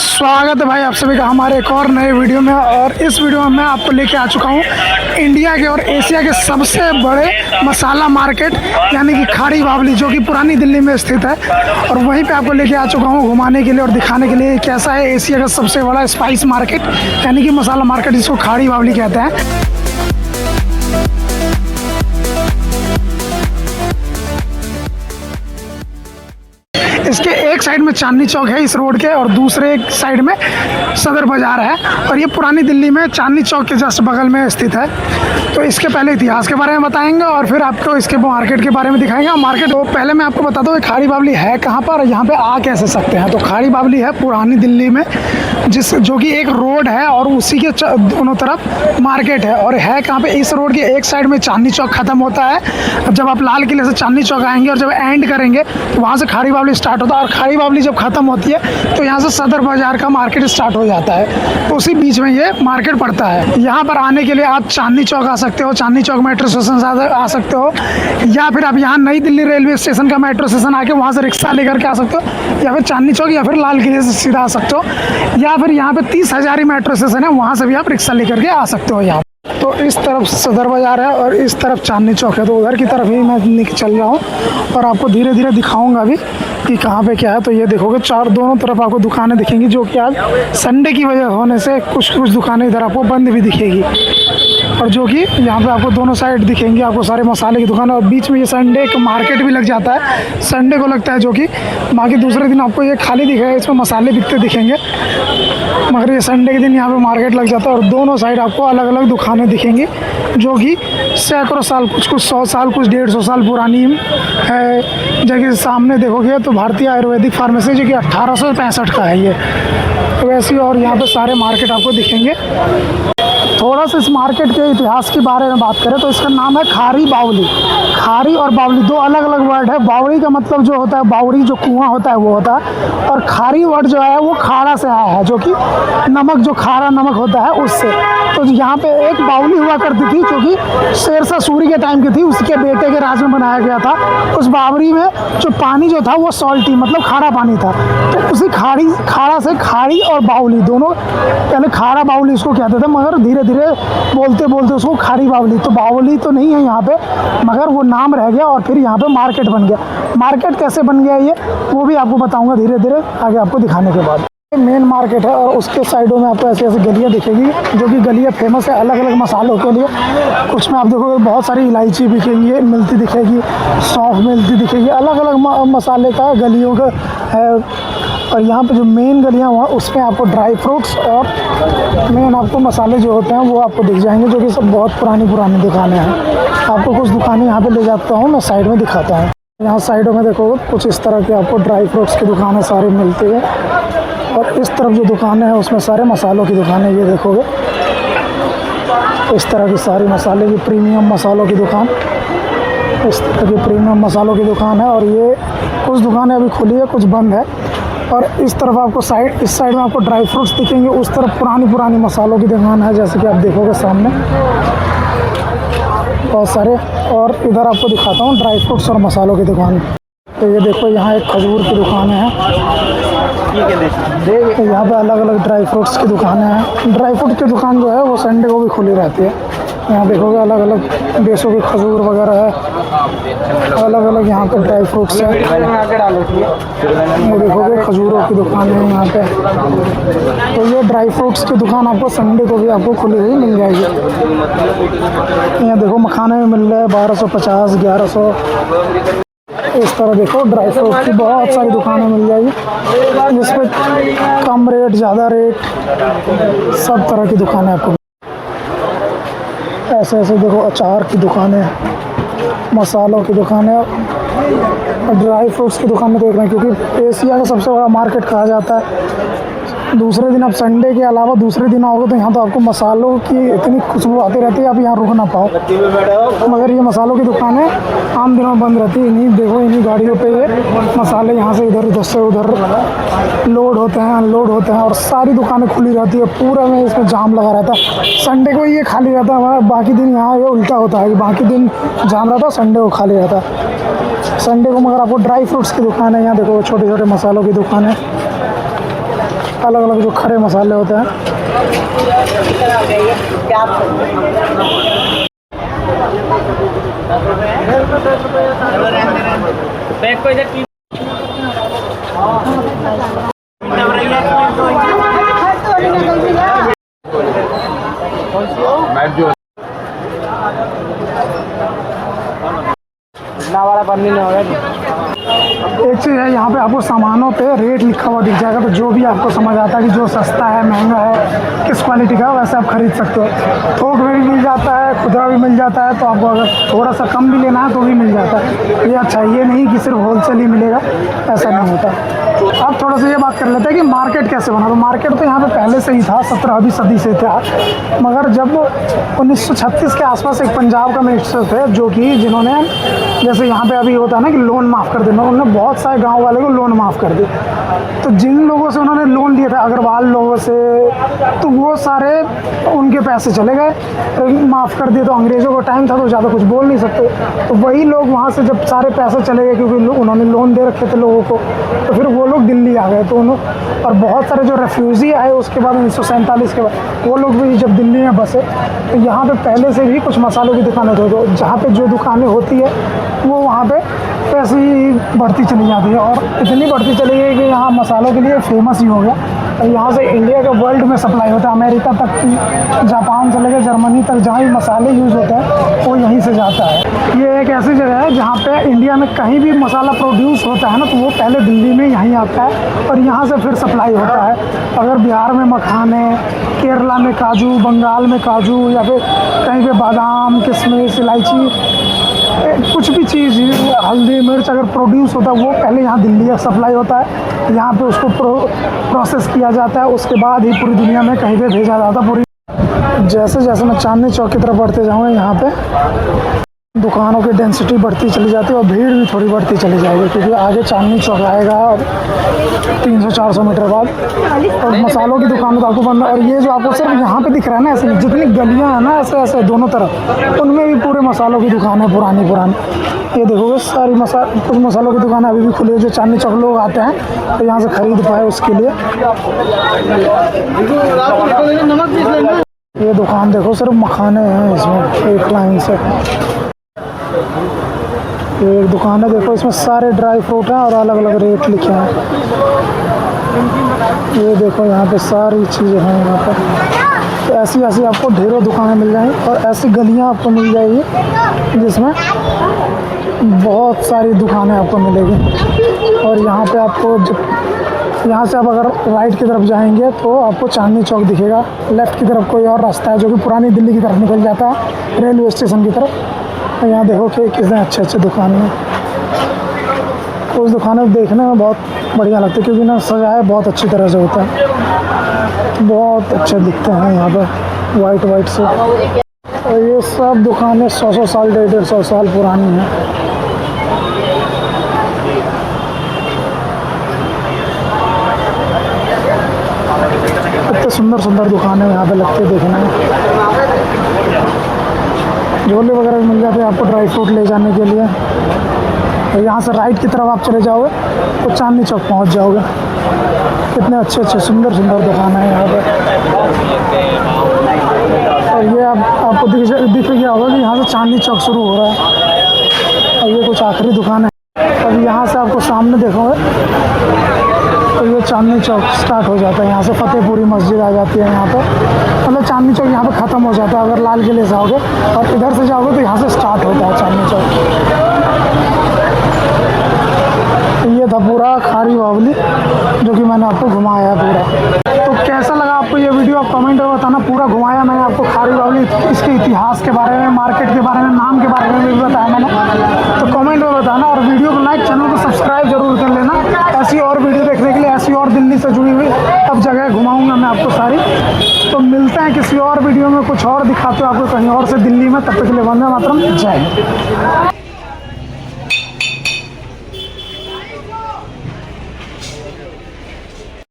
स्वागत है भाई आप सभी का हमारे एक और नए वीडियो में। और इस वीडियो में मैं आपको लेके आ चुका हूँ इंडिया के और एशिया के सबसे बड़े मसाला मार्केट यानी कि खाड़ी बावली, जो कि पुरानी दिल्ली में स्थित है। और वहीं पे आपको लेके आ चुका हूँ घुमाने के लिए और दिखाने के लिए कैसा है एशिया का सबसे बड़ा स्पाइस मार्केट यानी कि मसाला मार्केट, जिसको खाड़ी बावली कहते हैं। इसके एक साइड में चांदनी चौक है इस रोड के, और दूसरे साइड में सदर बाजार है। और ये पुरानी दिल्ली में चांदनी चौक के जस्ट बगल में स्थित है। तो इसके पहले इतिहास के बारे में बताएंगे और फिर आपको इसके मार्केट के बारे में दिखाएंगे। मार्केट तो पहले मैं आपको बता दूँ खाड़ी बावली है कहाँ पर और यहाँ पे आ कैसे सकते हैं। तो खाड़ी बावली है पुरानी दिल्ली में, जो कि एक रोड है और उसी के दोनों तरफ मार्केट है। और है कहाँ पे, इस रोड के एक साइड में चांदनी चौक खत्म होता है। जब आप लाल किले से चांदनी चौक आएंगे और जब एंड करेंगे तो वहाँ से खाड़ी बावली स्टार्ट होता है। और खाड़ी बावली जब खत्म होती है तो यहाँ से सदर बाजार का मार्केट स्टार्ट हो जाता है। तो उसी बीच में ये मार्केट पड़ता है। यहाँ पर आने के लिए आप चांदनी चौक आ सकते हो, चांदनी चौक मेट्रो स्टेशन से आ सकते हो, या फिर आप यहाँ नई दिल्ली रेलवे स्टेशन का मेट्रो स्टेशन आके वहाँ से रिक्शा लेकर के आ सकते हो, या फिर चांदनी चौक या फिर लाल किले से सीधा आ सकते हो, या फिर यहाँ पे 30 हज़ारी मेट्रो स्टेशन है, वहाँ से भी आप रिक्शा लेकर के आ सकते हो। यहाँ तो इस तरफ सदर बाजार है और इस तरफ चांदनी चौक है। तो उधर की तरफ ही मैं चल रहा हूँ और आपको धीरे धीरे दिखाऊंगा अभी कि कहाँ पे क्या है। तो ये देखोगे दोनों तरफ आपको दुकानें दिखेंगी, जो कि आज संडे की वजह होने से कुछ दुकानें इधर आपको बंद भी दिखेगी। और जो कि यहाँ पे आपको दोनों साइड दिखेंगी आपको सारे मसाले की दुकान। और बीच में ये संडे एक मार्केट भी लग जाता है, संडे को लगता है, जो कि बाकी दूसरे दिन आपको ये खाली दिखेगा, इसमें मसाले बिकते दिखेंगे, मगर ये संडे के दिन यहाँ पे मार्केट लग जाता है। और दोनों साइड आपको अलग अलग दुकानें दिखेंगी, जो कि सैकड़ों साल, कुछ 100 साल, कुछ 150 साल पुरानी है। जगह सामने देखोगे तो भारतीय आयुर्वेदिक फार्मेसी, जो कि 1865 का है ये, तो वैसे। और यहाँ पे सारे मार्केट आपको दिखेंगे। थोड़ा सा इस मार्केट के इतिहास के बारे में बात करें तो इसका नाम है खाड़ी बावली। खाड़ी और बावली दो अलग अलग वर्ड है। बावड़ी का मतलब जो होता है, बावड़ी जो कुआं होता है वो होता है, और खाड़ी वर्ड जो है वो खाड़ा से आया है, जो कि नमक, जो खारा नमक होता है उससे। तो यहाँ पे एक बावली हुआ करती थी, जो कि शेरशाह सूरी के टाइम की थी, उसके बेटे के राज में बनाया गया था। उस बावड़ी में जो पानी जो था वो सॉल्टी, मतलब खारा पानी था। तो उसी खाड़ा से खाड़ी और बावली दोनों, पहले खाड़ा बावली उसको कहते थे, मगर धीरे धीरे बोलते बोलते उसको खाड़ी बावली, तो बावली तो नहीं है यहाँ पे, मगर वो नाम रह गया। और फिर यहाँ पे मार्केट बन गया। मार्केट कैसे बन गया ये वो भी आपको बताऊंगा धीरे धीरे आगे आपको दिखाने के बाद। मेन मार्केट है और उसके साइडों में आपको ऐसे ऐसे गलियाँ दिखेगी, जो कि गलियाँ फेमस है अलग अलग मसालों के लिए। कुछ में आप देखोगे बहुत सारी इलायची बिकेंगी, मिलती दिखेगी, सौंफ मिलती दिखेगी, अलग अलग मसाले का गलियों का है। और यहाँ पे जो मेन गलियाँ हुआ उसमें आपको ड्राई फ्रूट्स और मेन आपको मसाले जो होते हैं वो आपको दिख जाएंगे, जो कि सब बहुत पुरानी दुकानें हैं। आपको कुछ दुकानें यहाँ पे ले जाता हूँ, मैं साइड में दिखाता हूँ। यहाँ साइडों में देखोगे कुछ इस तरह के आपको ड्राई फ्रूट्स की दुकानें सारी मिलती है। और इस तरफ जो दुकानें हैं उसमें सारे मसालों की दुकानें, ये देखोगे इस तरह की सारी मसाले की, प्रीमियम मसालों की दुकान, इस तरह की प्रीमियम मसालों की दुकान है। और ये कुछ दुकानें अभी खुली है, कुछ बंद है। और इस तरफ आपको इस साइड में आपको ड्राई फ्रूट्स दिखेंगे, उस तरफ पुरानी मसालों की दुकान है, जैसे कि आप देखोगे सामने बहुत सारे। और इधर आपको दिखाता हूँ ड्राई फ्रूट्स और मसालों की दुकान। तो ये देखो यहाँ एक खजूर की दुकान है, यहाँ पे अलग अलग ड्राई फ्रूट्स की दुकानें हैं। ड्राई फ्रूट की दुकान जो है वो संडे को भी खुली रहती है। यहाँ देखोगे अलग अलग देशों के खजूर वगैरह है, अलग अलग यहाँ पे ड्राई फ्रूट्स है। ये देखोगे खजूरों की दुकान है यहाँ पे। तो ये ड्राई फ्रूट्स की दुकान आपको संडे को भी आपको खुली हुई मिल जाएगी। यहाँ देखो मखाने में मिल रहे हैं 1250, 1100। इस तरह देखो ड्राई फ्रूट की बहुत सारी दुकानें मिल जाएगी, जिसमें कम रेट, ज़्यादा रेट, सब तरह की दुकानें आपको। ऐसे ऐसे देखो अचार की दुकानें, मसालों की दुकानें और ड्राई फ्रूट्स की दुकानें देख रहे हैं, क्योंकि एशिया का सबसे बड़ा मार्केट कहा जाता है दूसरे दिन आप संडे के अलावा दूसरे दिन आओगे तो यहाँ तो आपको मसालों की इतनी खुशबू आती रहती है, आप यहाँ रुक ना पाओ। मगर ये मसालों की दुकान है, आम दिनों में बंद रहती है। इन्हीं देखो, इन्हीं गाड़ियों पे ये मसाले यहाँ से इधर से उधर लोड होते हैं, अनलोड होते हैं, और सारी दुकानें खुली रहती है। पूरा में इसमें जाम लगा रहता है। संडे को ये खाली रहता है हमारा, बाकी दिन यहाँ ये उल्टा होता है कि बाकी दिन जाम रहता है, संडे को खाली रहता है। संडे को मगर आपको ड्राई फ्रूट्स की दुकान है, यहाँ देखो छोटे छोटे मसालों की दुकान है, अलग अलग जो खड़े मसाले होते हैं। एक चीज़ है, यहाँ पे आपको सामानों पे रेट लिखा हुआ दिख जाएगा, तो जो भी आपको समझ आता है कि जो सस्ता है, महंगा है, किस क्वालिटी का, वैसे आप खरीद सकते हो। थोक में भी मिल जाता है, खुदरा भी मिल जाता है, तो आपको अगर थोड़ा सा कम भी लेना है तो भी मिल जाता है। ये अच्छा, ये नहीं कि सिर्फ होलसेल ही मिलेगा, ऐसा नहीं होता। अब थोड़ा सा ये बात कर लेते हैं कि मार्केट कैसे बना। तो मार्केट तो यहाँ पे पहले से ही था, 17वीं सदी से था, मगर जब 1936 के आसपास एक पंजाब का मिनिस्टर थे, जो कि जिन्होंने, जैसे यहाँ पे अभी होता है ना कि लोन माफ़ कर देना, उन्होंने बहुत सारे गांव वाले को लोन माफ़ कर दिए। तो जिन लोगों से उन्होंने लोन लिया था, अग्रवाल लोगों से, तो वो सारे उनके पैसे चले गए, माफ़ कर दिए। तो अंग्रेज़ों का टाइम था तो ज़्यादा कुछ बोल नहीं सकते, तो वही लोग वहाँ से जब सारे पैसे चले गए, क्योंकि उन्होंने लोन दे रखे थे लोगों को, तो फिर वो लोग दिल्ली आ गए। तो और बहुत सारे जो रेफ्यूजी आए उसके बाद 1947 के बाद, वो लोग भी जब दिल्ली में बसे, तो यहाँ पे पहले से भी कुछ मसालों की दुकानें होती है। तो जहाँ पे जो दुकानें होती है वो वहाँ पे पैसे ही बढ़ती चली जाती है, और इतनी बढ़ती चली गई कि यहाँ मसालों के लिए फेमस ही हो गया। और यहाँ से इंडिया के वर्ल्ड में सप्लाई होता है, अमेरिका तक, जापान से लेकर जर्मनी तक, जहाँ भी मसाले यूज़ होते हैं वो यहीं से जाता है। ये एक ऐसी जगह है जहाँ पे इंडिया में कहीं भी मसाला प्रोड्यूस होता है ना, तो वो पहले दिल्ली में यहीं आता है और यहाँ से फिर सप्लाई होता है। अगर बिहार में मखाने, केरला में काजू, बंगाल में काजू, या फिर कहीं पे बादाम, किशमिश, इलायची, कुछ भी चीज़, हल्दी, मिर्च अगर प्रोड्यूस होता है वो पहले यहाँ दिल्ली का सप्लाई होता है। यहाँ पे उसको प्रोसेस किया जाता है, उसके बाद ही पूरी दुनिया में कहीं पे भेजा जाता है। पूरी जैसे जैसे मैं चांदनी चौक की तरफ बढ़ते जाऊँगा, यहाँ पे दुकानों की डेंसिटी बढ़ती चली जाती है और भीड़ भी थोड़ी बढ़ती चली जाएगी, क्योंकि आगे चांदनी चौक आएगा और 300-400 मीटर बाद, और मसालों की दुकान तो आपको बंद। और ये जो आपको सिर्फ यहाँ पे दिख रहा है ना, ऐसे जितनी गलियाँ हैं ना, ऐसे ऐसे दोनों तरफ, उनमें भी पूरे मसालों की दुकान है, पुरानी पुरानी। ये देखोगे सारी कुछ मसालों की दुकान अभी भी खुली है, जो चांदनी चौक लोग आते हैं तो यहाँ से खरीद पाए उसके लिए। ये दुकान देखो, सिर्फ मखाने हैं इसमें एक लाइन से। ये एक दुकान है, देखो इसमें सारे ड्राई फ्रूट हैं और अलग अलग रेट लिखे हैं। ये देखो यहाँ पे सारी चीज़ें हैं यहाँ पे। तो ऐसी ऐसी आपको ढेरों दुकानें मिल जाएंगी, और ऐसी गलियाँ आपको मिल जाएगी जिसमें बहुत सारी दुकानें आपको मिलेगी। और यहाँ पे आपको जब यहाँ से आप अगर राइट की तरफ जाएंगे तो आपको चांदनी चौक दिखेगा। लेफ़्ट की तरफ कोई और रास्ता है जो कि पुरानी दिल्ली की तरफ निकल जाता है, रेलवे स्टेशन की तरफ। यहाँ देखो कि कितने अच्छे अच्छे दुकान हैं। उस दुकानें देखने में बहुत बढ़िया लगती है, क्योंकि ना सजाया बहुत अच्छी तरह से होता है, बहुत अच्छे दिखते हैं यहाँ पे वाइट वाइट से। और ये सब दुकानें 100-100 साल, 150 साल पुरानी हैं। इतने सुंदर सुंदर दुकानें यहाँ पे लगती है देखने में। झोले वगैरह भी मिल जाते हैं आपको ड्राई फ्रूट ले जाने के लिए। और यहाँ से राइट की तरफ आप चले जाओगे तो चांदनी चौक पहुँच जाओगे। कितने अच्छे अच्छे सुंदर सुंदर दुकान है यहाँ पे। और ये आपको दिख गया होगा कि यहाँ से चांदनी चौक शुरू हो रहा है, और ये कुछ आखिरी दुकान है। अब यहाँ से आपको सामने देखोगे तो ये चांदनी चौक स्टार्ट हो जाता है। यहाँ से फतेहपुरी मस्जिद आ जाती है यहाँ पे, मतलब चांदनी चौक यहाँ पे ख़त्म हो जाता है। अगर लाल किले से आओगे और इधर से जाओगे तो यहाँ से स्टार्ट होता है चांदनी चौक। ये था पूरा खारी बावली जो कि मैंने आपको घुमाया है पूरा। तो कैसा लगा आपको ये वीडियो, आप कमेंट में बताना। पूरा घुमाया मैंने आपको खारी बावली, इसके इतिहास के बारे में, मार्केट के बारे में, नाम के बारे में भी बताया मैंने। तो कमेंट में बताना और वीडियो को लाइक, चैनल को सब्सक्राइब जरूर कर लेना ऐसी और वीडियो देखने के लिए, ऐसी और दिल्ली से जुड़ी हुई अब जगह घुमाऊंगा मैं आपको सारी। तो मिलते हैं किसी और वीडियो में, कुछ और दिखाते हो आपको कहीं और से दिल्ली में। तब तक के लिए वंदे मातरम, जय हिंद।